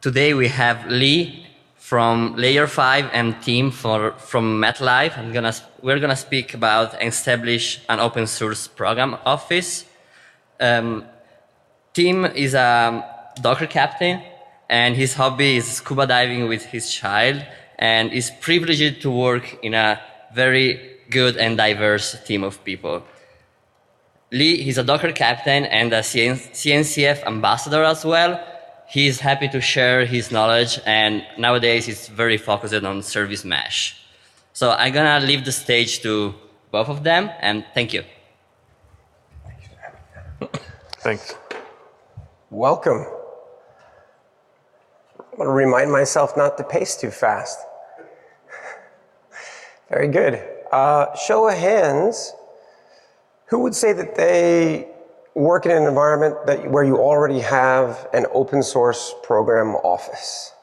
Today we have Lee from Layer 5 and Tim from MetLife. We're gonna speak about establish an open source program office. Tim is a Docker captain, and his hobby is scuba diving with his child, and is privileged to work in a very good and diverse team of people. Lee, he's a Docker captain and a CNCF ambassador as well. He's happy to share his knowledge, and nowadays he's very focused on service mesh. So I'm gonna leave the stage to both of them, and thank you. Thanks. Welcome. I want to remind myself not to pace too fast. Very good. Show of hands. Who would say that they work in an environment where you already have an open source program office?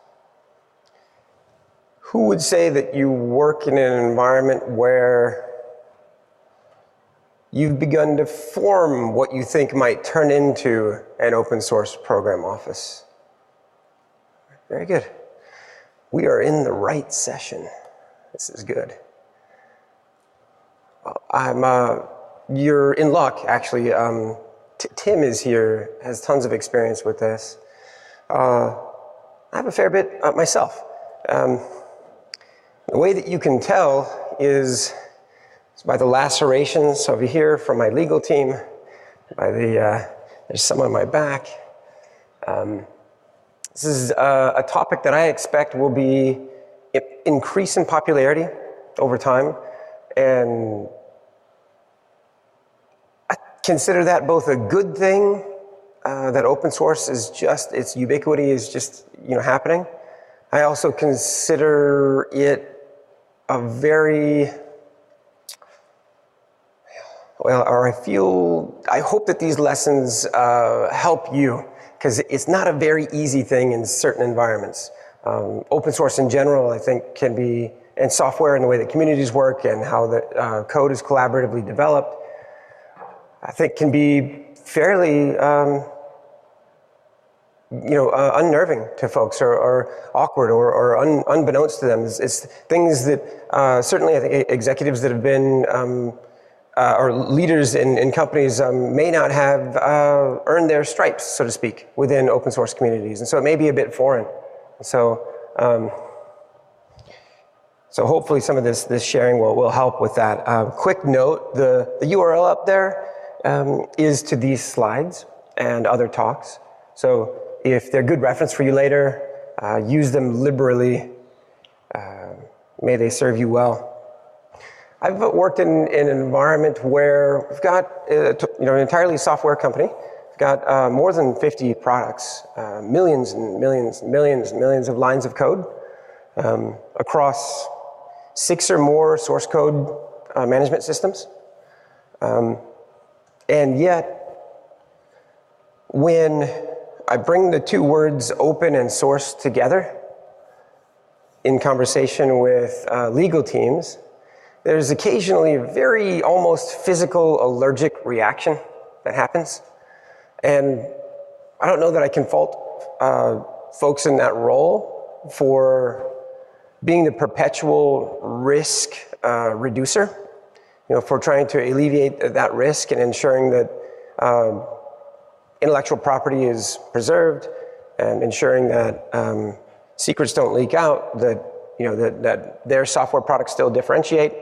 Who would say that you work in an environment where you've begun to form what you think might turn into an open source program office? Very good. We are in the right session. This is good. You're in luck, actually. Tim is here, has tons of experience with this. I have a fair bit myself. The way that you can tell is by the lacerations over here from my legal team, by there's some on my back. This is a topic that I expect will be increase in popularity over time, and I consider that both a good thing, that open source is just, its ubiquity is just, happening. I also consider it a very, I hope that these lessons help you, because it's not a very easy thing in certain environments. Open source in general, I think, can be, and software and the way that communities work and how the code is collaboratively developed, I think can be fairly, unnerving to folks, or awkward, or unbeknownst to them. It's things that certainly I think executives that have been, or leaders in companies may not have earned their stripes, so to speak, within open source communities. And so it may be a bit foreign. So hopefully some of this sharing will help with that. Quick note, the URL up there is to these slides and other talks. So if they're good reference for you later, use them liberally. May they serve you well. I've worked in an environment where we've got an entirely software company. We've got more than 50 products, millions and millions and millions and millions of lines of code across 6 or more source code management systems. And yet, when I bring the two words open and source together in conversation with legal teams, there's occasionally a very almost physical allergic reaction that happens. And I don't know that I can fault folks in that role for being the perpetual risk reducer, for trying to alleviate that risk and ensuring that intellectual property is preserved, and ensuring that secrets don't leak out, that that their software products still differentiate.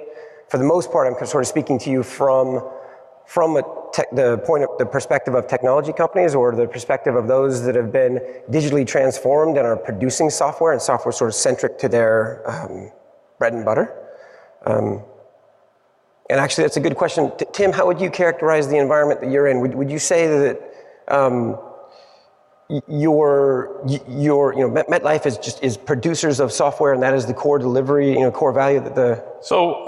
For the most part, I'm sort of speaking to you from the perspective of technology companies, or the perspective of those that have been digitally transformed and are producing software, and software sort of centric to their bread and butter. And actually, that's a good question. Tim, how would you characterize the environment that you're in? Would you say that MetLife is producers of software, and that is the core delivery, core value that the... So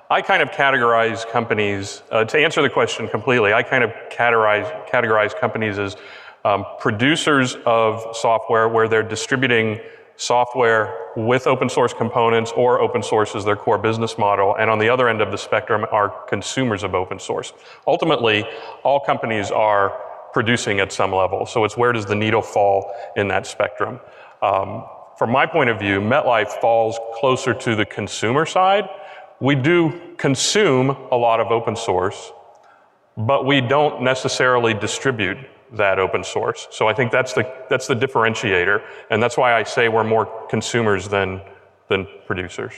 I kind of categorize companies, to answer the question completely, I kind of categorize companies as producers of software where they're distributing software with open source components, or open source is their core business model. And on the other end of the spectrum are consumers of open source. Ultimately, all companies are producing at some level. So it's where does the needle fall in that spectrum? From my point of view, MetLife falls closer to the consumer side. We do consume a lot of open source, but we don't necessarily distribute that open source. So I think that's the differentiator, and that's why I say we're more consumers than producers.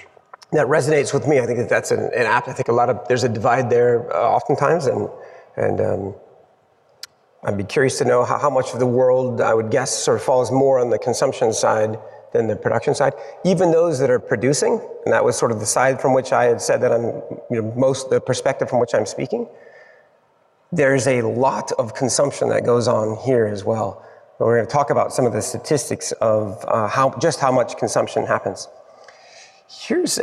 That resonates with me. I think that's an apt. I think there's a divide there oftentimes, and I'd be curious to know how much of the world, I would guess, sort of falls more on the consumption side than the production side. Even those that are producing, and that was sort of the side from which I had said that I'm, the perspective from which I'm speaking. There's a lot of consumption that goes on here as well. We're going to talk about some of the statistics of how much consumption happens. Here's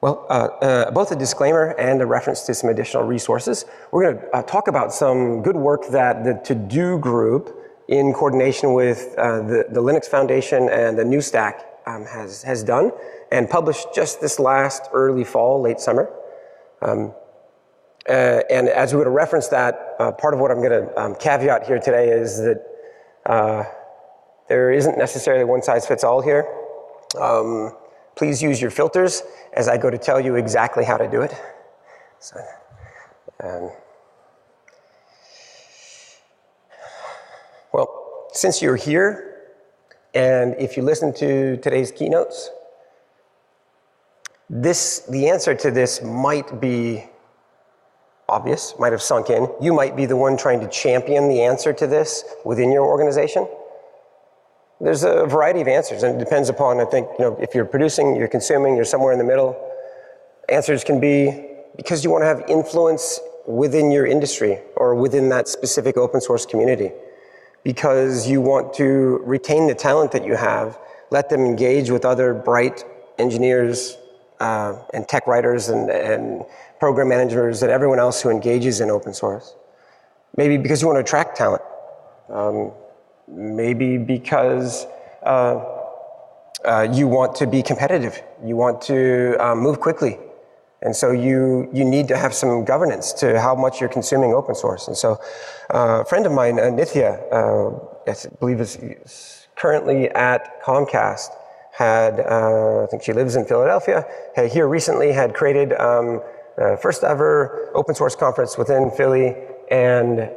both a disclaimer and a reference to some additional resources. We're going to talk about some good work that the To-Do group, in coordination with the Linux Foundation and the New Stack, has done and published just this last early fall, late summer. And as we would reference that, part of what I'm going to caveat here today is that there isn't necessarily one size fits all here. Please use your filters as I go to tell you exactly how to do it. So, well, since you're here, and if you listen to today's keynotes, the answer to this might be obvious, might have sunk in. You might be the one trying to champion the answer to this within your organization. There's a variety of answers, and it depends upon, I think, if you're producing, you're consuming, you're somewhere in the middle. Answers can be because you want to have influence within your industry or within that specific open source community, because you want to retain the talent that you have, let them engage with other bright engineers and tech writers and program managers and everyone else who engages in open source. Maybe because you want to attract talent. Maybe because you want to be competitive. You want to move quickly. And so you need to have some governance to how much you're consuming open source. And so a friend of mine, Nithya, I believe is currently at Comcast, I think she lives in Philadelphia, here recently had created first ever open source conference within Philly, and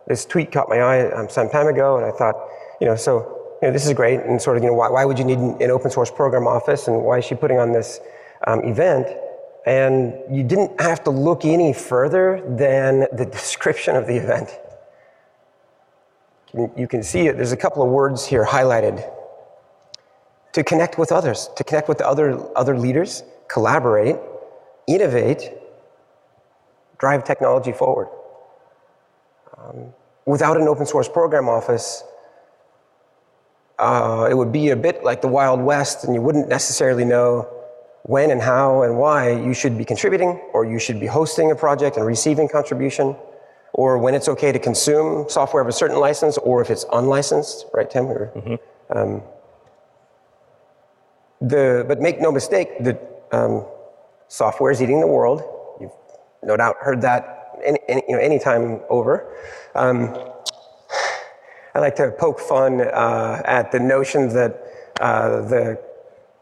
this tweet caught my eye some time ago, and I thought, this is great, and sort of, why would you need an open source program office, and why is she putting on this event? And you didn't have to look any further than the description of the event. You can see it. There's a couple of words here highlighted. To connect with others, to connect with other leaders, collaborate, innovate, drive technology forward. Without an open source program office, it would be a bit like the Wild West, and you wouldn't necessarily know when and how and why you should be contributing, or you should be hosting a project and receiving contribution, or when it's okay to consume software of a certain license, or if it's unlicensed, right, Tim? But make no mistake, that software is eating the world. You've no doubt heard that any time over. I like to poke fun at the notion that the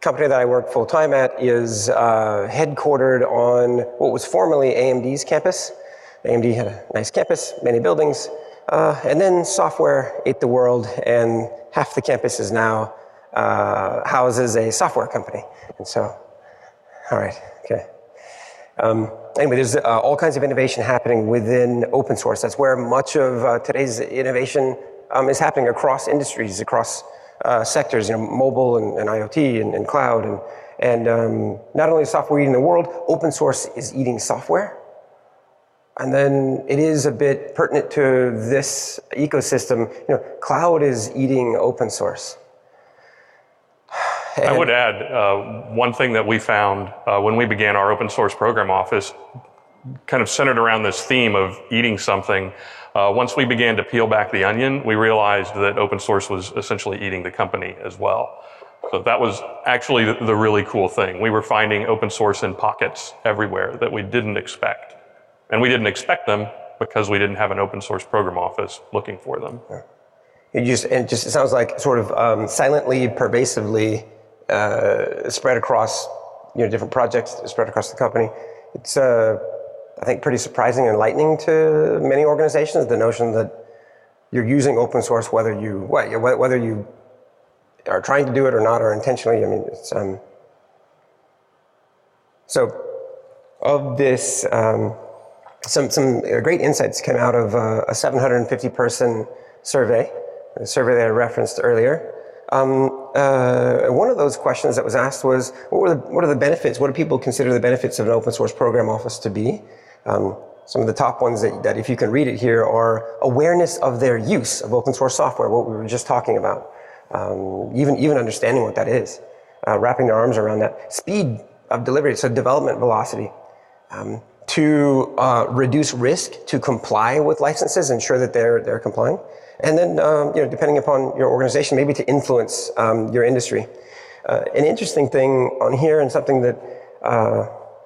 company that I work full-time at is headquartered on what was formerly AMD's campus. AMD had a nice campus, many buildings, and then software ate the world, and half the campus is now houses a software company. And so, all right, okay. Anyway, there's all kinds of innovation happening within open source. That's where much of today's innovation is happening across industries, across sectors, mobile and IoT and cloud. And not only is software eating the world, open source is eating software. And then it is a bit pertinent to this ecosystem. Cloud is eating open source. I would add one thing that we found when we began our open source program office, kind of centered around this theme of eating something. Once we began to peel back the onion, we realized that open source was essentially eating the company as well. So that was actually the really cool thing. We were finding open source in pockets everywhere that we didn't expect. And we didn't expect them because we didn't have an open source program office looking for them. It sounds like sort of silently, pervasively spread across different projects, spread across the company. It's I think pretty surprising and enlightening to many organizations, the notion that you're using open source whether you are trying to do it or not, or intentionally. I mean, it's so of this. Some great insights came out of a 750-person survey, the survey that I referenced earlier. One of those questions that was asked was, what are the benefits? What do people consider the benefits of an open source program office to be? Some of the top ones that if you can read it here are awareness of their use of open source software, what we were just talking about, even understanding what that is, wrapping their arms around that. Speed of delivery, so development velocity. To reduce risk, to comply with licenses, ensure that they're complying, and then depending upon your organization, maybe to influence your industry. An interesting thing on here, and something that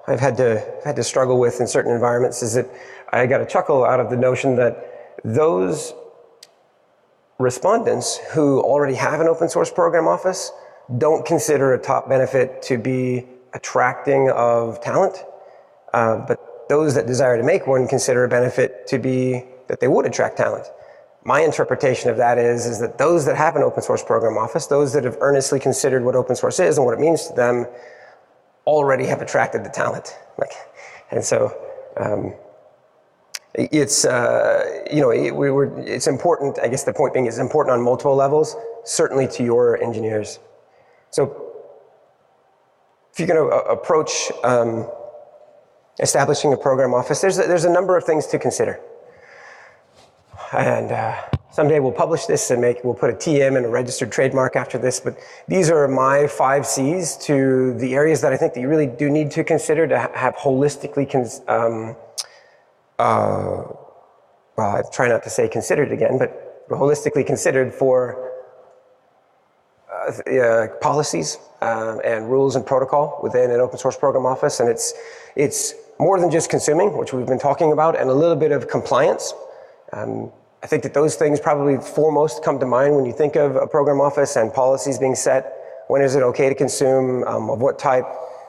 I've had to struggle with in certain environments, is that I got a chuckle out of the notion that those respondents who already have an open source program office don't consider a top benefit to be attracting of talent, but those that desire to make one consider a benefit to be that they would attract talent. My interpretation of that is that those that have an open source program office, those that have earnestly considered what open source is and what it means to them, already have attracted the talent. And so it's it's important. I guess the point being, it's important on multiple levels, certainly to your engineers. So if you're going to approach establishing a program office, there's a number of things to consider. And someday we'll publish this and we'll put a TM and a registered trademark after this, but these are my 5 C's to the areas that I think that you really do need to consider to have holistically, well, I try not to say considered again, but holistically considered for policies and rules and protocol within an open source program office. And it's more than just consuming, which we've been talking about, and a little bit of compliance. I think that those things probably foremost come to mind when you think of a program office and policies being set. When is it okay to consume? Of what type?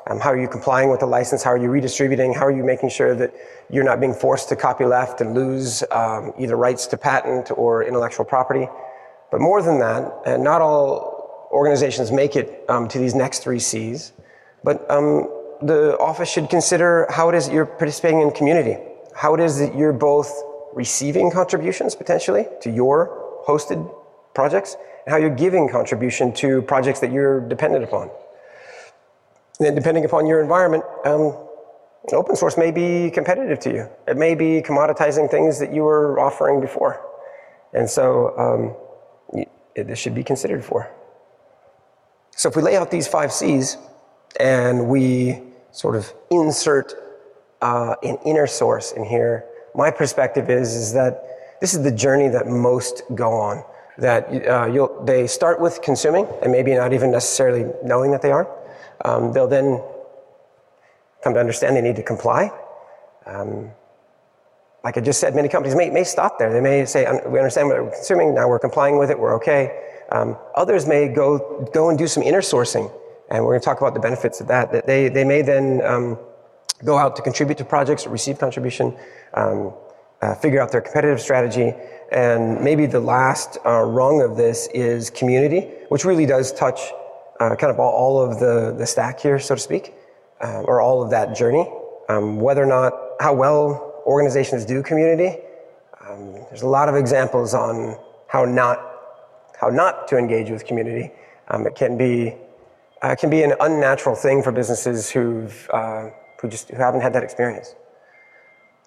How are you complying with the license? How are you redistributing? How are you making sure that you're not being forced to copyleft and lose either rights to patent or intellectual property? But more than that, and not all organizations make it to these next 3 C's, but the office should consider how it is that you're participating in community, how it is that you're both receiving contributions potentially to your hosted projects, and how you're giving contribution to projects that you're dependent upon. And then depending upon your environment, open source may be competitive to you. It may be commoditizing things that you were offering before. And so this should be considered for. So if we lay out these 5 C's and we sort of insert an inner source in here, my perspective is that this is the journey that most go on. That they start with consuming, and maybe not even necessarily knowing that they are. They'll then come to understand they need to comply. Like I just said, many companies may stop there. They may say, we understand what we're consuming, now we're complying with it, we're okay. Others may go and do some inner sourcing, and we're going to talk about the benefits of that. That they may then go out to contribute to projects or receive contribution, figure out their competitive strategy, and maybe the last rung of this is community, which really does touch kind of all of the stack here, so to speak, or all of that journey. Whether or not, how well organizations do community, there's a lot of examples on how not to engage with community. It can be an unnatural thing for businesses who haven't had that experience.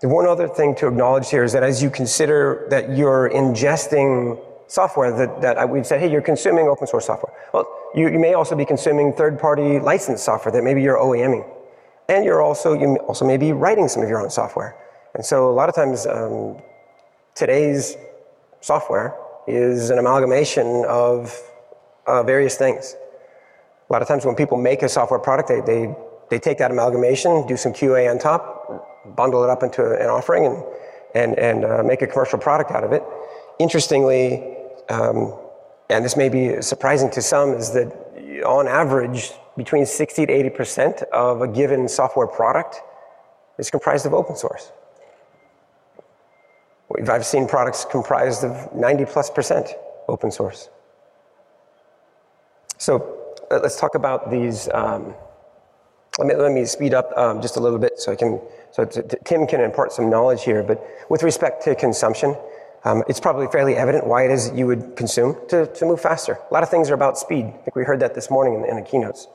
The one other thing to acknowledge here is that as you consider that you're ingesting software that we've said, hey, you're consuming open source software. Well, you may also be consuming third-party licensed software that maybe you're OEMing. And you also may be writing some of your own software. And so a lot of times, today's software is an amalgamation of various things. A lot of times when people make a software product, they take that amalgamation, do some QA on top, bundle it up into an offering, and make a commercial product out of it. Interestingly, and this may be surprising to some, is that on average, between 60 to 80% of a given software product is comprised of open source. I've seen products comprised of 90+% open source. So let's talk about these. Let me speed up just a little bit so Tim can impart some knowledge here. But with respect to consumption, it's probably fairly evident why it is that you would consume to move faster. A lot of things are about speed. I think we heard that this morning in the keynotes.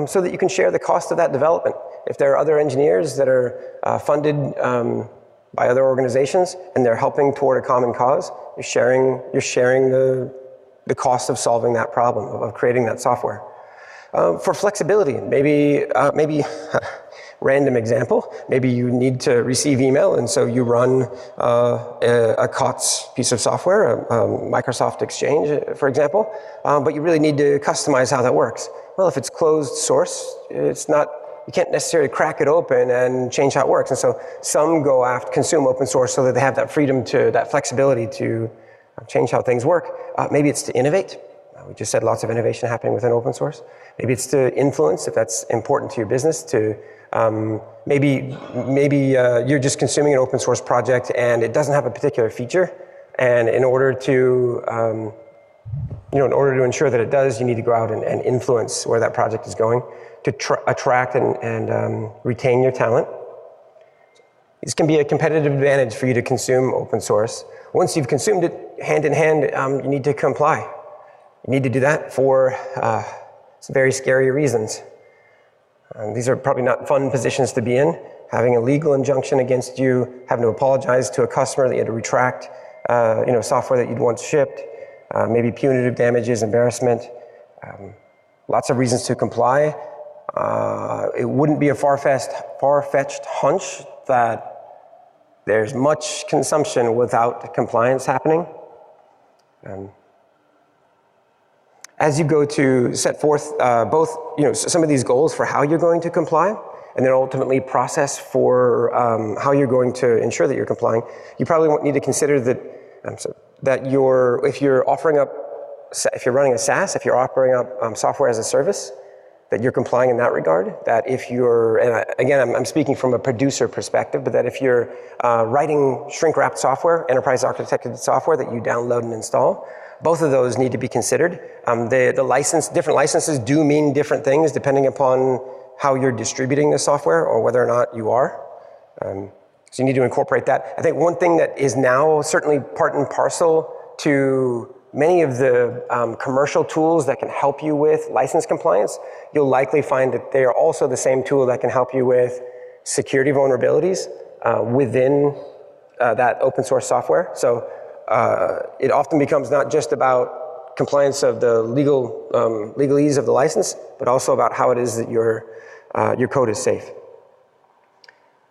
So that you can share the cost of that development. If there are other engineers that are funded by other organizations and they're helping toward a common cause, you're sharing the cost of solving that problem, of creating that software. For flexibility, maybe random example, maybe you need to receive email, and so you run a COTS piece of software, Microsoft Exchange, for example, but you really need to customize how that works. Well, if it's closed source, you can't necessarily crack it open and change how it works, and so some go after consume open source so that they have that freedom that flexibility to change how things work. Maybe it's to innovate. We just said lots of innovation happening within open source. Maybe it's to influence, if that's important to your business. Maybe you're just consuming an open source project and it doesn't have a particular feature, and in order to ensure that it does, you need to go out and influence where that project is going to attract and retain your talent. This can be a competitive advantage for you to consume open source. Once you've consumed it, hand in hand, you need to comply. You need to do that for some very scary reasons. These are probably not fun positions to be in. Having a legal injunction against you, having to apologize to a customer that you had to retract, software that you'd once shipped, maybe punitive damages, embarrassment, lots of reasons to comply. It wouldn't be a far-fetched hunch that there's much consumption without compliance happening. As you go to set forth both, some of these goals for how you're going to comply, and then ultimately process for how you're going to ensure that you're complying, you probably need to consider that if you're running a SaaS, if you're offering up software as a service, that you're complying in that regard. That if you're, and again, I'm speaking from a producer perspective, but that if you're writing shrink-wrapped software, enterprise architected software that you download and install, both of those need to be considered. Different licenses do mean different things depending upon how you're distributing the software or whether or not you are. So you need to incorporate that. I think one thing that is now certainly part and parcel to many of the commercial tools that can help you with license compliance, you'll likely find that they are also the same tool that can help you with security vulnerabilities within that open source software. So it often becomes not just about compliance of the legalese of the license, but also about how it is that your code is safe.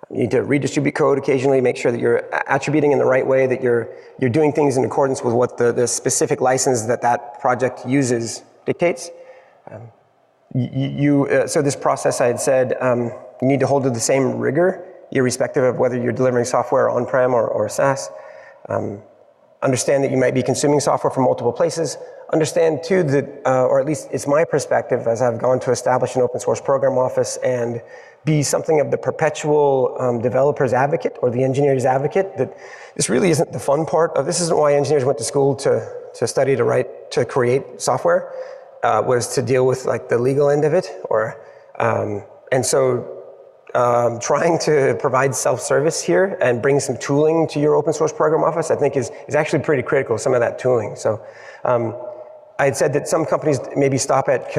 You need to redistribute code occasionally, make sure that you're attributing in the right way, that you're doing things in accordance with what the specific license that project uses dictates. So this process, I had said, you need to hold to the same rigor, irrespective of whether you're delivering software on-prem or SaaS. Understand that you might be consuming software from multiple places. Understand too that, or at least it's my perspective as I've gone to establish an open source program office and be something of the perpetual developer's advocate or the engineer's advocate, that this really isn't the fun part of this. Isn't why engineers went to school to study to create software, was to deal with like the legal end of it, and so trying to provide self-service here and bring some tooling to your open source program office, I think is actually pretty critical, some of that tooling. So I had said that some companies maybe stop at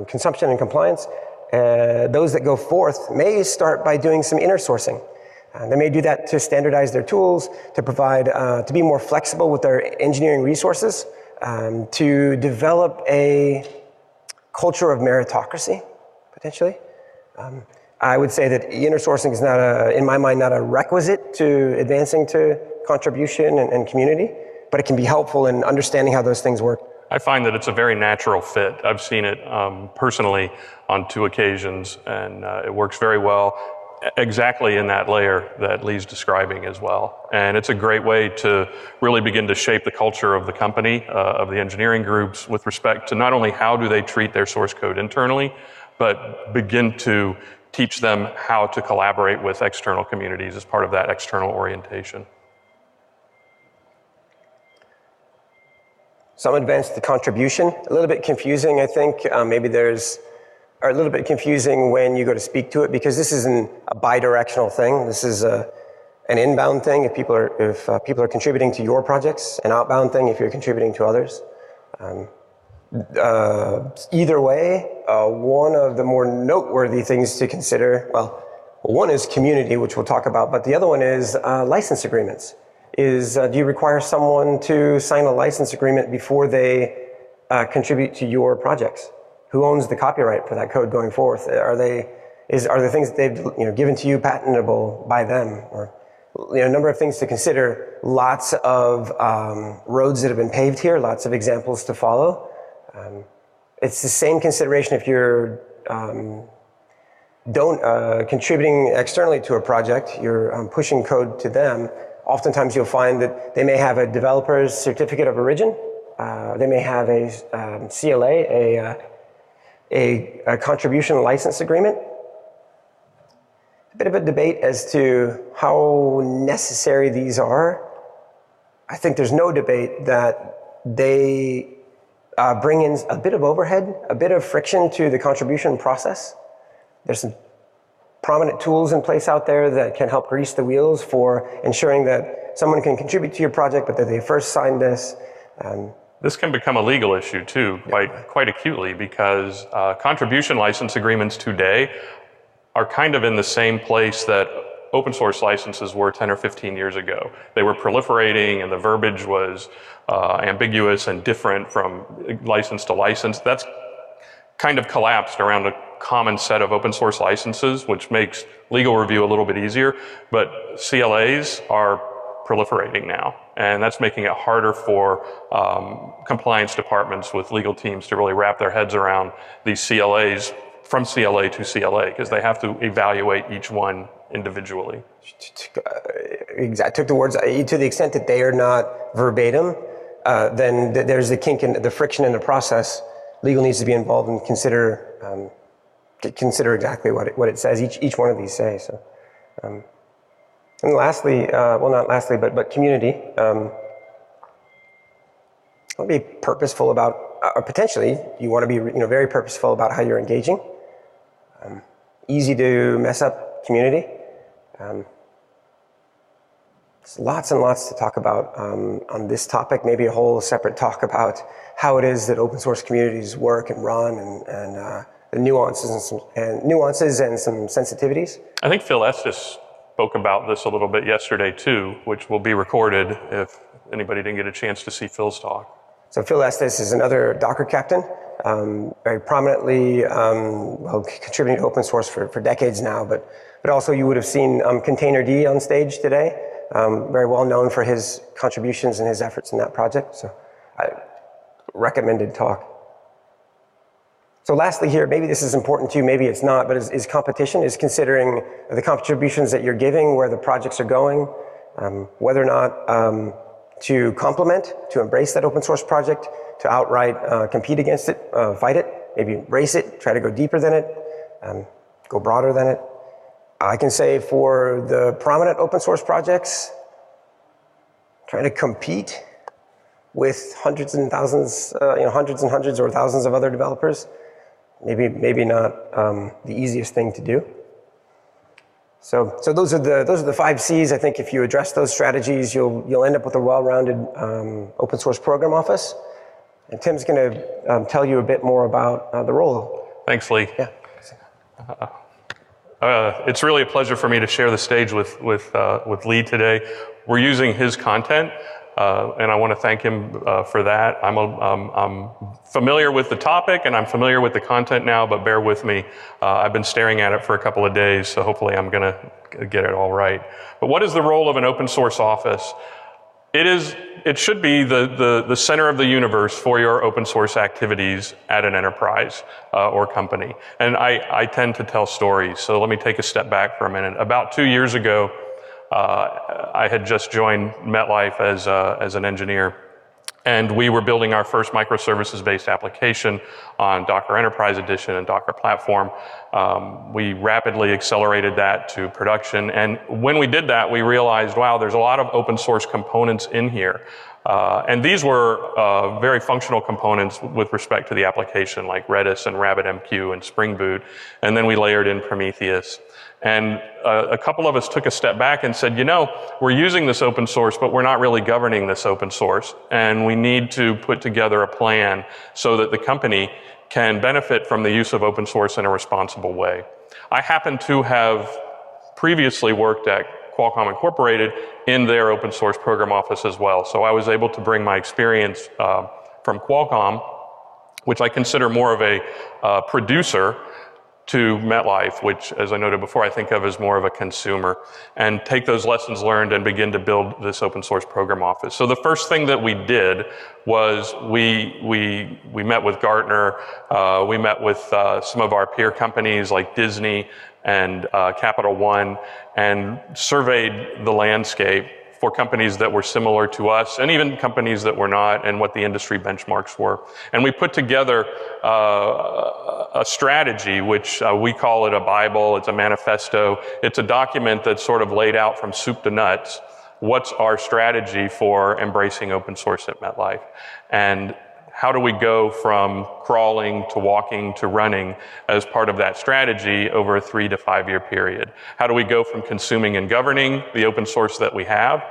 consumption and compliance. Those that go forth may start by doing some inner sourcing. They may do that to standardize their tools, to provide, to be more flexible with their engineering resources, to develop a culture of meritocracy, potentially. I would say that inner sourcing is in my mind, not a requisite to advancing to contribution and community, but it can be helpful in understanding how those things work. I find that it's a very natural fit. I've seen it personally on 2 occasions, and it works very well. exactly in that layer that Lee's describing as well. And it's a great way to really begin to shape the culture of the company, of the engineering groups, with respect to not only how do they treat their source code internally, but begin to teach them how to collaborate with external communities as part of that external orientation. Some advanced contribution, a little bit confusing, I think. Maybe there's, or a little bit confusing when you go to speak to it, because this isn't a bi-directional thing. This is an inbound thing if people are contributing to your projects, an outbound thing if you're contributing to others. Either way, one of the more noteworthy things to consider, well, one is community, which we'll talk about, but the other one is license agreements. Do you require someone to sign a license agreement before they contribute to your projects? Who owns the copyright for that code going forth? Are the things that they've given to you patentable by them? Or a number of things to consider. Lots of roads that have been paved here. Lots of examples to follow. It's the same consideration if you're contributing externally to a project. You're pushing code to them. Oftentimes you'll find that they may have a developer's certificate of origin. They may have a CLA, a contribution license agreement. A bit of a debate as to how necessary these are. I think there's no debate that they bring in a bit of overhead, a bit of friction to the contribution process. There's some prominent tools in place out there that can help grease the wheels for ensuring that someone can contribute to your project, but that they first signed this. This can become a legal issue too, quite acutely, because contribution license agreements today are kind of in the same place that open source licenses were 10 or 15 years ago. They were proliferating and the verbiage was ambiguous and different from license to license. That's kind of collapsed around a common set of open source licenses, which makes legal review a little bit easier, but CLAs are proliferating now, and that's making it harder for compliance departments with legal teams to really wrap their heads around these CLAs from CLA to CLA, because they have to evaluate each one individually. I took the words, to the extent that they are not verbatim, then there's the kink and the friction in the process. Legal needs to be involved and consider exactly what it says, each one of these say. So, and lastly, well, not lastly, but community. I'll be purposeful about, or potentially you want to be very purposeful about how you're engaging. Easy to mess up community. There's lots and lots to talk about on this topic. Maybe a whole separate talk about how it is that open source communities work and run, and the nuances and some sensitivities. I think Phil Estes spoke about this a little bit yesterday too, which will be recorded if anybody didn't get a chance to see Phil's talk. So Phil Estes is another Docker captain, very prominently contributing to open source for decades now, but also you would have seen Containerd on stage today, very well known for his contributions and his efforts in that project. So recommended talk. So lastly here, maybe this is important to you, maybe it's not, but is competition, is considering the contributions that you're giving, where the projects are going, whether or not to complement, to embrace that open source project, to outright compete against it, fight it, maybe embrace it, try to go deeper than it, go broader than it. I can say for the prominent open source projects, trying to compete with hundreds and thousands, hundreds and hundreds or thousands of other developers, maybe not the easiest thing to do. So those are the 5 C's. I think if you address those strategies, you'll end up with a well-rounded open source program office. And Tim's going to tell you a bit more about the role. Thanks, Lee. Yeah. It's really a pleasure for me to share the stage with Lee today. We're using his content, and I want to thank him for that. I'm familiar with the topic and I'm familiar with the content now, but bear with me. I've been staring at it for a couple of days, so hopefully I'm going to get it all right. But what is the role of an open source office? It is it should be the center of the universe for your open source activities at an enterprise or company. And I tend to tell stories, so let me take a step back for a minute. About 2 years ago, I had just joined MetLife as an engineer, and we were building our first microservices-based application on Docker Enterprise Edition and Docker Platform. We rapidly accelerated that to production, and when we did that, we realized, wow, there's a lot of open source components in here. And these were very functional components with respect to the application, like Redis and RabbitMQ and Spring Boot, and then we layered in Prometheus. And a couple of us took a step back and said, you know, we're using this open source, but we're not really governing this open source. And we need to put together a plan so that the company can benefit from the use of open source in a responsible way. I happen to have previously worked at Qualcomm Incorporated in their open source program office as well. So I was able to bring my experience from Qualcomm, which I consider more of a producer, to MetLife, which, as I noted before, I think of as more of a consumer, and take those lessons learned and begin to build this open source program office. So the first thing that we did was we met with Gartner, we met with some of our peer companies like Disney and Capital One, and surveyed the landscape for companies that were similar to us, and even companies that were not, and what the industry benchmarks were. And we put together a strategy, which we call it a Bible, it's a manifesto, it's a document that's sort of laid out from soup to nuts, what's our strategy for embracing open source at MetLife. And how do we go from crawling to walking to running as part of that strategy over a 3 to 5 year period? How do we go from consuming and governing the open source that we have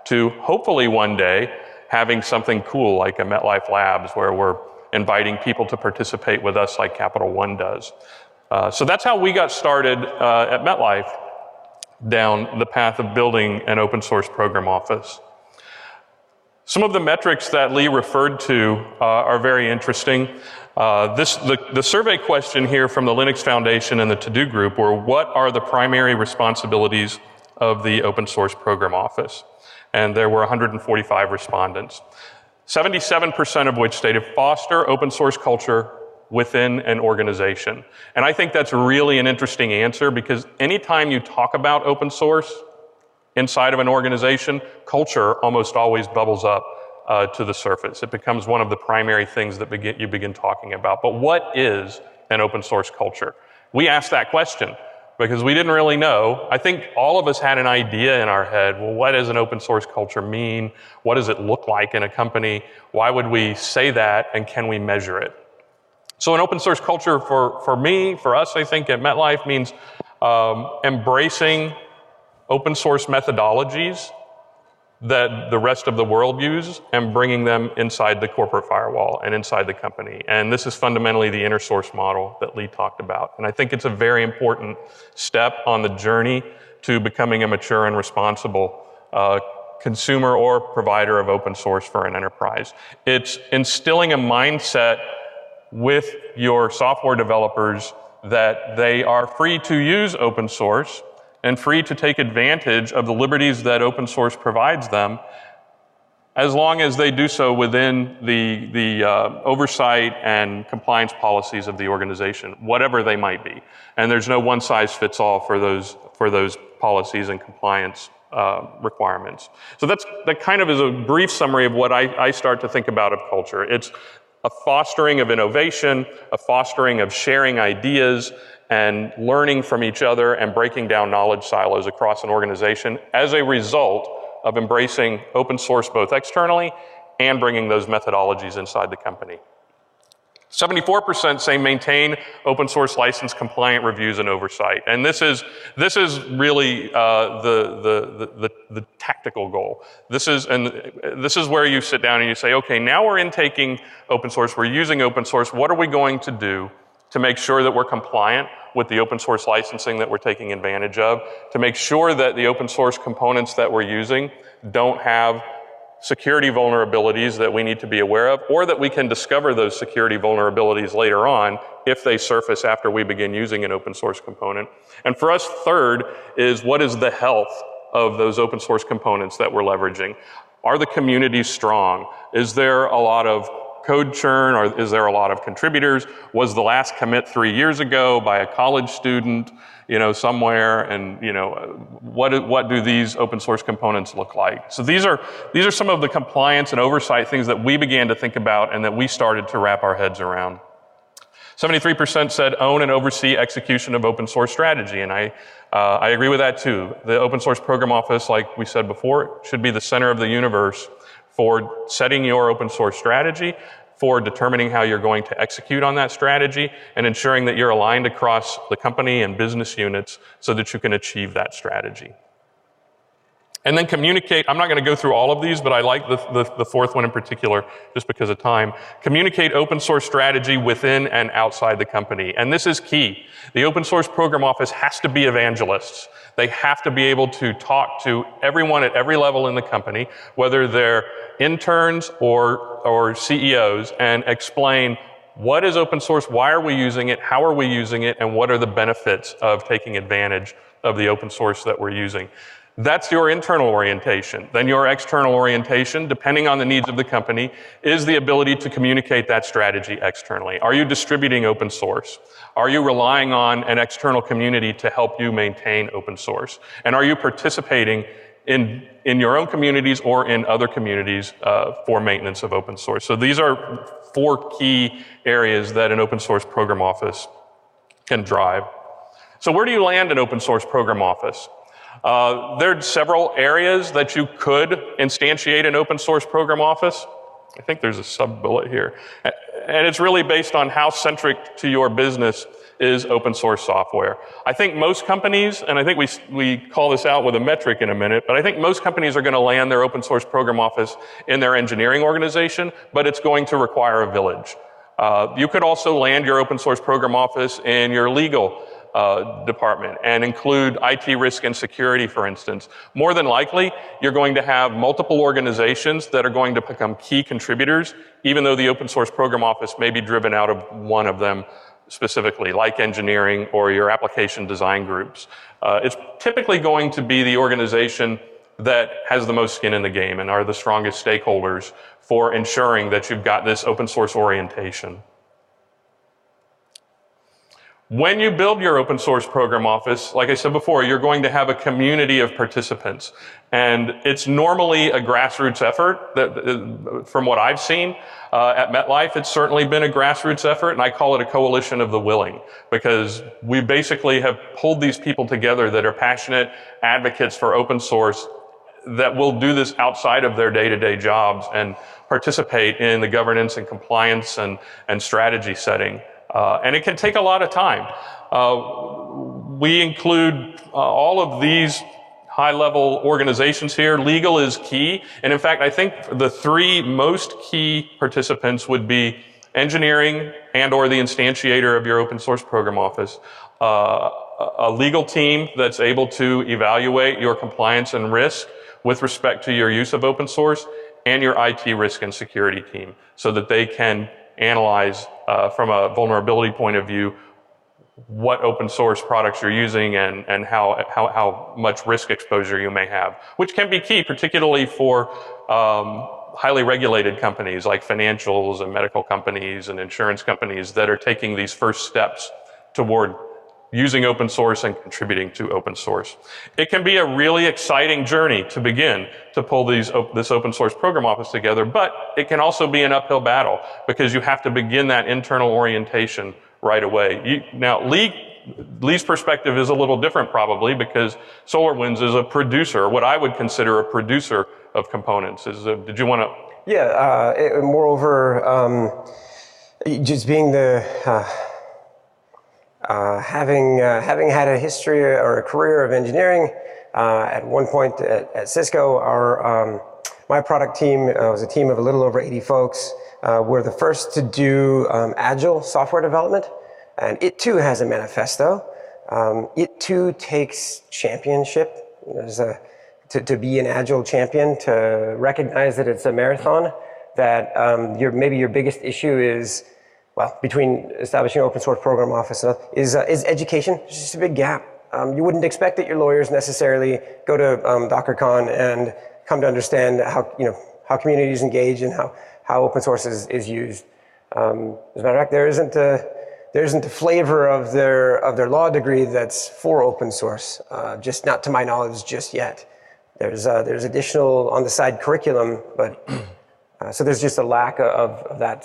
to hopefully one day having something cool like a MetLife Labs where we're inviting people to participate with us like Capital One does? So that's how we got started at MetLife down the path of building an open source program office. Some of the metrics that Lee referred to are very interesting. The survey question here from the Linux Foundation and the To-Do group were, what are the primary responsibilities of the open source program office? And there were 145 respondents, 77% of which stated foster open source culture within an organization. And I think that's really an interesting answer, because anytime you talk about open source inside of an organization, culture almost always bubbles up to the surface. It becomes one of the primary things that you begin talking about. But what is an open source culture? We asked that question because we didn't really know. I think all of us had an idea in our head, well, what does an open source culture mean? What does it look like in a company? Why would we say that, and can we measure it? So an open source culture for me, for us, I think at MetLife means embracing open source methodologies that the rest of the world uses and bringing them inside the corporate firewall and inside the company. And this is fundamentally the inner source model that Lee talked about. And I think it's a very important step on the journey to becoming a mature and responsible consumer or provider of open source for an enterprise. It's instilling a mindset with your software developers that they are free to use open source and free to take advantage of the liberties that open source provides them, as long as they do so within the oversight and compliance policies of the organization, whatever they might be. And there's no one size fits all for those policies and compliance requirements. So that kind of is a brief summary of what I start to think about of culture. It's a fostering of innovation, a fostering of sharing ideas, and learning from each other and breaking down knowledge silos across an organization as a result of embracing open source both externally and bringing those methodologies inside the company. 74% say maintain open source license compliant reviews and oversight. And this is really the tactical goal. This is where you sit down and you say, okay, now we're intaking open source, we're using open source, what are we going to do to make sure that we're compliant with the open source licensing that we're taking advantage of, to make sure that the open source components that we're using don't have security vulnerabilities that we need to be aware of, or that we can discover those security vulnerabilities later on if they surface after we begin using an open source component. And for us, third is, what is the health of those open source components that we're leveraging? Are the communities strong? Is there a lot of code churn, or is there a lot of contributors? Was the last commit 3 years ago by a college student, somewhere? And what do these open source components look like? So these are some of the compliance and oversight things that we began to think about and that we started to wrap our heads around. 73% said own and oversee execution of open source strategy, and I agree with that too. The Open Source Program Office, like we said before, should be the center of the universe for setting your open source strategy, for determining how you're going to execute on that strategy, and ensuring that you're aligned across the company and business units so that you can achieve that strategy. And then communicate. I'm not going to go through all of these, but I like the fourth one in particular just because of time. Communicate open source strategy within and outside the company. And this is key. The Open Source Program Office has to be evangelists. They have to be able to talk to everyone at every level in the company, whether they're interns or CEOs, and explain what is open source, why are we using it, how are we using it, and what are the benefits of taking advantage of the open source that we're using. That's your internal orientation. Then your external orientation, depending on the needs of the company, is the ability to communicate that strategy externally. Are you distributing open source? Are you relying on an external community to help you maintain open source? And are you participating in your own communities or in other communities for maintenance of open source? So these are 4 key areas that an open source program office can drive. So where do you land an open source program office? There are several areas that you could instantiate an open source program office. I think there's a sub-bullet here. And it's really based on how centric to your business is open source software. I think most companies, and I think we call this out with a metric in a minute, but I think most companies are going to land their open source program office in their engineering organization, but it's going to require a village. You could also land your open source program office in your legal department and include IT risk and security, for instance. More than likely, you're going to have multiple organizations that are going to become key contributors, even though the open source program office may be driven out of one of them specifically, like engineering or your application design groups. It's typically going to be the organization that has the most skin in the game and are the strongest stakeholders for ensuring that you've got this open source orientation. When you build your open source program office, like I said before, you're going to have a community of participants. And it's normally a grassroots effort. From what I've seen at MetLife, it's certainly been a grassroots effort, and I call it a coalition of the willing, because we basically have pulled these people together that are passionate advocates for open source that will do this outside of their day-to-day jobs and participate in the governance and compliance and strategy setting. And it can take a lot of time. We include all of these high-level organizations here. Legal is key. And in fact, I think the 3 most key participants would be engineering and or the instantiator of your open source program office, a legal team that's able to evaluate your compliance and risk with respect to your use of open source, and your IT risk and security team, so that they can analyze from a vulnerability point of view what open source products you're using and how much risk exposure you may have, which can be key, particularly for highly regulated companies like financials and medical companies and insurance companies that are taking these first steps toward using open source and contributing to open source. It can be a really exciting journey to begin to pull this open source program office together, but it can also be an uphill battle because you have to begin that internal orientation right away. Now, Lee's perspective is a little different probably because SolarWinds is a producer, what I would consider a producer of components. Did you want to? Yeah, moreover, just being the, having had a history or a career of engineering, at one point at Cisco, my product team was a team of a little over 80 folks. We're the first to do agile software development, and it too has a manifesto. It too takes championship. To be an agile champion, to recognize that it's a marathon, that maybe your biggest issue is, well, between establishing an open source program office is education. There's just a big gap. You wouldn't expect that your lawyers necessarily go to DockerCon and come to understand how communities engage and how open source is used. As a matter of fact, there isn't a flavor of their law degree that's for open source, just not to my knowledge just yet. There's additional on the side curriculum, but so there's just a lack of that.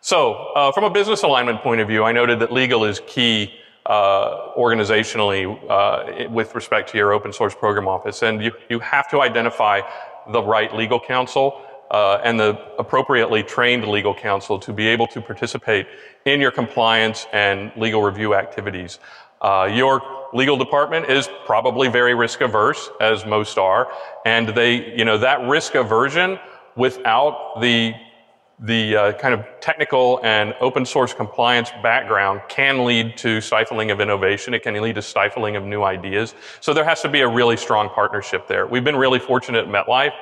So from a business alignment point of view, I noted that legal is key organizationally with respect to your open source program office, and you have to identify the right legal counsel and the appropriately trained legal counsel to be able to participate in your compliance and legal review activities. Your legal department is probably very risk averse, as most are, and that risk aversion without the kind of technical and open source compliance background can lead to stifling of innovation. It can lead to stifling of new ideas. So there has to be a really strong partnership there. We've been really fortunate at MetLife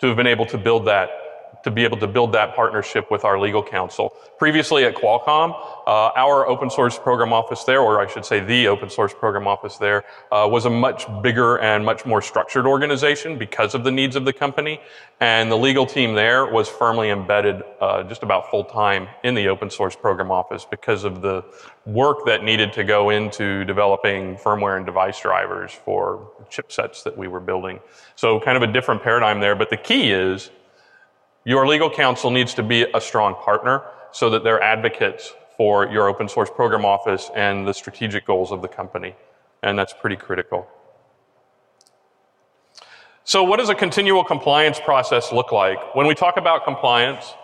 to have been able to build that partnership with our legal counsel. Previously at Qualcomm, our open source program office there, or I should say the open source program office there, was a much bigger and much more structured organization because of the needs of the company. And the legal team there was firmly embedded just about full time in the open source program office because of the work that needed to go into developing firmware and device drivers for chipsets that we were building. So kind of a different paradigm there, but the key is your legal counsel needs to be a strong partner so that they're advocates for your open source program office and the strategic goals of the company. And that's pretty critical. So what does a continual compliance process look like? When we talk about compliance,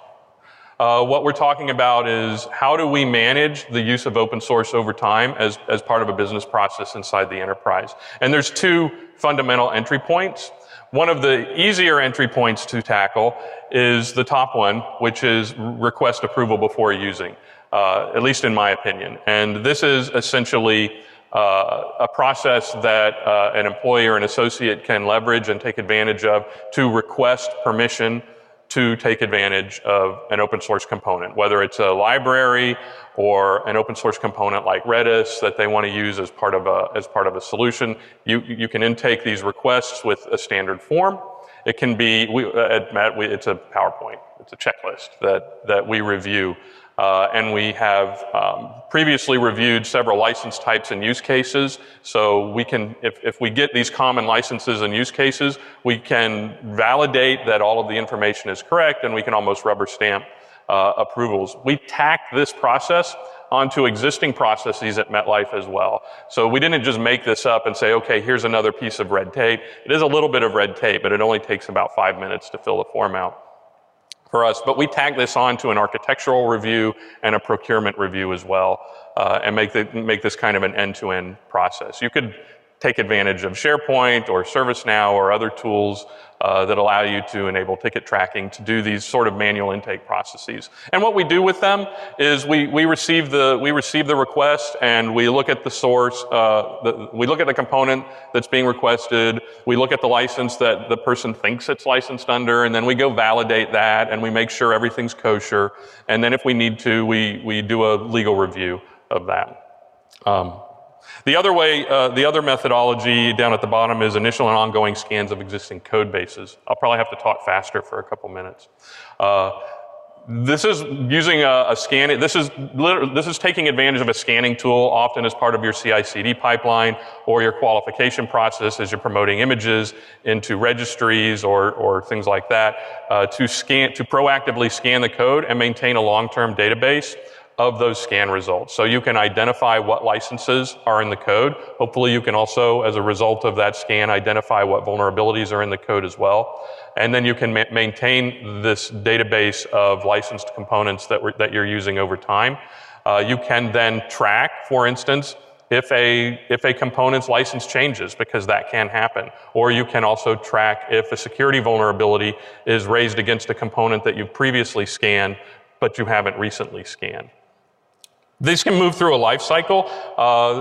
what we're talking about is how do we manage the use of open source over time as part of a business process inside the enterprise? And there's two fundamental entry points. One of the easier entry points to tackle is the top one, which is request approval before using, at least in my opinion. And this is essentially a process that an employee or an associate can leverage and take advantage of to request permission to take advantage of an open source component, whether it's a library or an open source component like Redis that they want to use as part of a solution. You can intake these requests with a standard form. It can be, at Met, it's a PowerPoint. It's a checklist that we review. And we have previously reviewed several license types and use cases. So we can, if we get these common licenses and use cases, we can validate that all of the information is correct, and we can almost rubber stamp approvals. We tack this process onto existing processes at MetLife as well. So we didn't just make this up and say, okay, here's another piece of red tape. It is a little bit of red tape, but it only takes about 5 minutes to fill the form out for us. But we tag this on to an architectural review and a procurement review as well, and make this kind of an end-to-end process. You could take advantage of SharePoint or ServiceNow or other tools that allow you to enable ticket tracking to do these sort of manual intake processes. And what we do with them is we receive the request, and we look at the source, we look at the component that's being requested, we look at the license that the person thinks it's licensed under, and then we go validate that, and we make sure everything's kosher. And then if we need to, we do a legal review of that. The other methodology down at the bottom is initial and ongoing scans of existing code bases. I'll probably have to talk faster for a couple minutes. This is using a scanning. This is taking advantage of a scanning tool, often as part of your CI/CD pipeline or your qualification process as you're promoting images into registries or things like that, to proactively scan the code and maintain a long-term database of those scan results. So you can identify what licenses are in the code. Hopefully you can also, as a result of that scan, identify what vulnerabilities are in the code as well. And then you can maintain this database of licensed components that you're using over time. You can then track, for instance, if a component's license changes, because that can happen. Or you can also track if a security vulnerability is raised against a component that you've previously scanned, but you haven't recently scanned. These can move through a life cycle.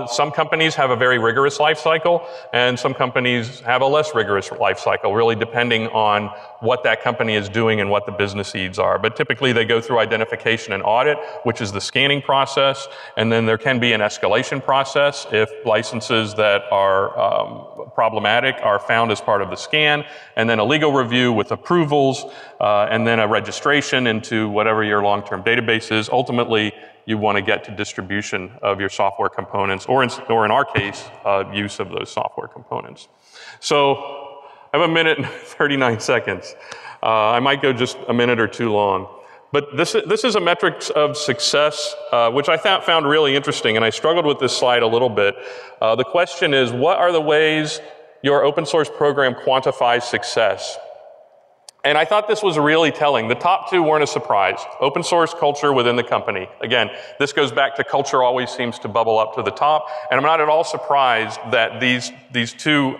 Some companies have a very rigorous life cycle, and some companies have a less rigorous life cycle, really depending on what that company is doing and what the business needs are. But typically they go through identification and audit, which is the scanning process, and then there can be an escalation process if licenses that are problematic are found as part of the scan, and then a legal review with approvals, and then a registration into whatever your long-term database is. Ultimately, you want to get to distribution of your software components, or in our case, use of those software components. So I have a minute and 39 seconds. I might go just a minute or two long. But this is a metric of success, which I found really interesting, and I struggled with this slide a little bit. The question is, what are the ways your open source program quantifies success? And I thought this was really telling. The top two weren't a surprise. Open source culture within the company. Again, this goes back to culture always seems to bubble up to the top, and I'm not at all surprised that these two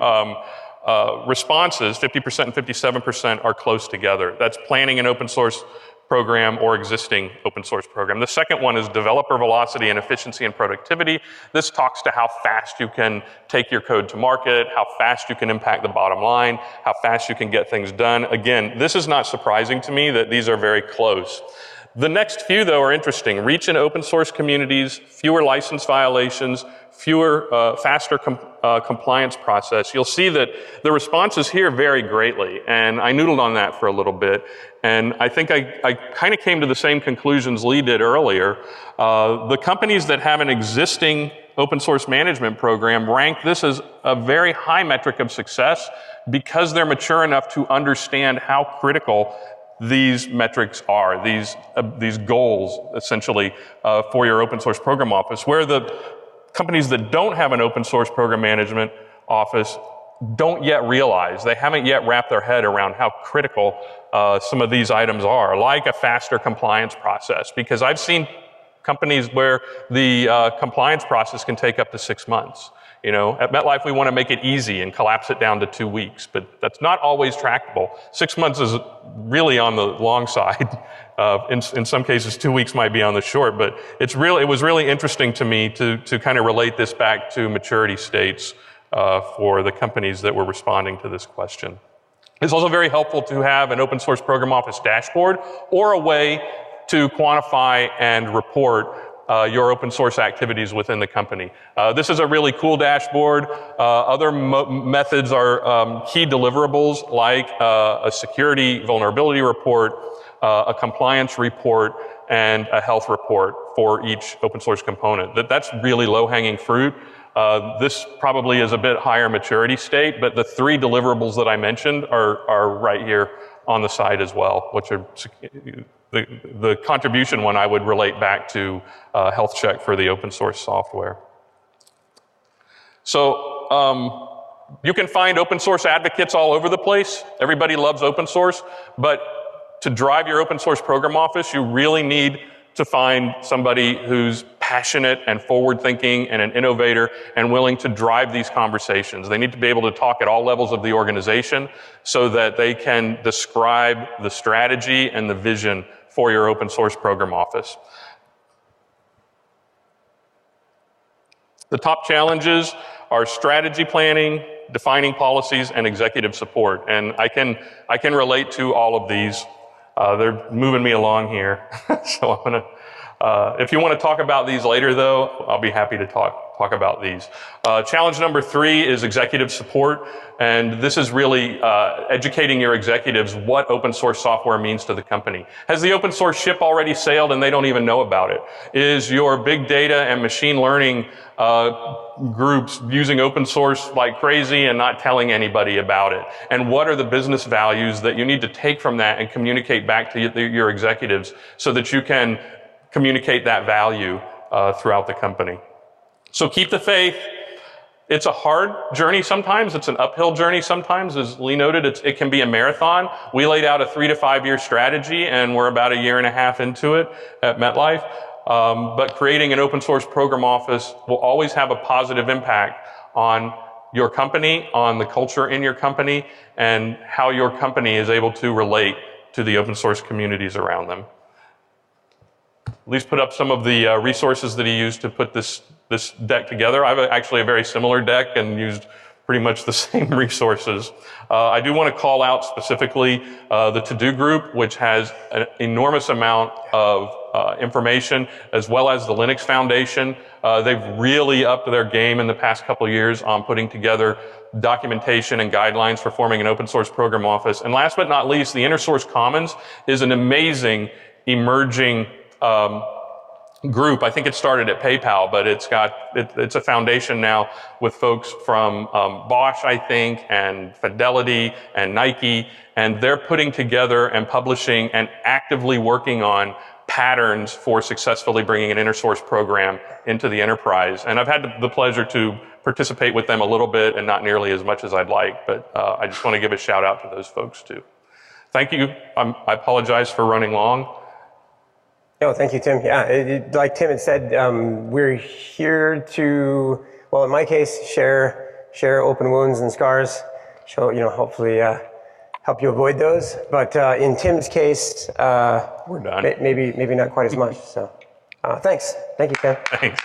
responses, 50% and 57%, are close together. That's planning an open source program or existing open source program. The second one is developer velocity and efficiency and productivity. This talks to how fast you can take your code to market, how fast you can impact the bottom line, how fast you can get things done. Again, this is not surprising to me that these are very close. The next few, though, are interesting. Reach in open source communities, fewer license violations, faster compliance process. You'll see that the responses here vary greatly, and I noodled on that for a little bit, and I think I kind of came to the same conclusions Lee did earlier. The companies that have an existing open source management program rank this as a very high metric of success because they're mature enough to understand how critical these metrics are, these goals, essentially, for your open source program office, where the companies that don't have an open source program management office don't yet realize, they haven't yet wrapped their head around how critical some of these items are, like a faster compliance process, because I've seen companies where the compliance process can take up to 6 months. You know, at MetLife, we want to make it easy and collapse it down to 2 weeks, but that's not always tractable. 6 months is really on the long side. In some cases, 2 weeks might be on the short, but it was really interesting to me to kind of relate this back to maturity states for the companies that were responding to this question. It's also very helpful to have an open source program office dashboard or a way to quantify and report your open source activities within the company. This is a really cool dashboard. Other methods are key deliverables like a security vulnerability report, a compliance report, and a health report for each open source component. That's really low-hanging fruit. This probably is a bit higher maturity state, but the 3 deliverables that I mentioned are right here on the side as well, which are the contribution one I would relate back to health check for the open source software. So you can find open source advocates all over the place. Everybody loves open source, but to drive your open source program office, you really need to find somebody who's passionate and forward-thinking and an innovator and willing to drive these conversations. They need to be able to talk at all levels of the organization so that they can describe the strategy and the vision for your open source program office. The top challenges are strategy planning, defining policies, and executive support. And I can relate to all of these. They're moving me along here. So I'm gonna, if you want to talk about these later though, I'll be happy to talk about these. Challenge number 3 is executive support. And this is really educating your executives what open source software means to the company. Has the open source ship already sailed and they don't even know about it? Is your big data and machine learning groups using open source like crazy and not telling anybody about it? And what are the business values that you need to take from that and communicate back to your executives so that you can communicate that value throughout the company? So keep the faith. It's a hard journey sometimes. It's an uphill journey sometimes. As Lee noted, it can be a marathon. We laid out a 3 to 5 year strategy, and we're about 1.5 years into it at MetLife. But creating an open source program office will always have a positive impact on your company, on the culture in your company, and how your company is able to relate to the open source communities around them. least put up some of the resources that he used to put this deck together. I have actually a very similar deck and used pretty much the same resources. I do want to call out specifically the to-do group, which has an enormous amount of information, as well as the Linux Foundation. They've really upped their game in the past couple of years on putting together documentation and guidelines for forming an open source program office. And last but not least, the InterSource Commons is an amazing emerging group. I think it started at PayPal, but it's a foundation now with folks from Bosch, I think, and Fidelity and Nike, and they're putting together and publishing and actively working on patterns for successfully bringing an InterSource program into the enterprise. And I've had the pleasure to participate with them a little bit and not nearly as much as I'd like, but I just want to give a shout out to those folks too. Thank you. I apologize for running long. No, thank you, Tim. Yeah, like Tim had said, we're here to, well, in my case, share open wounds and scars, show, hopefully help you avoid those. But in Tim's case, we're done. Maybe not quite as much. So, thanks. Thank you, Tim. Thanks.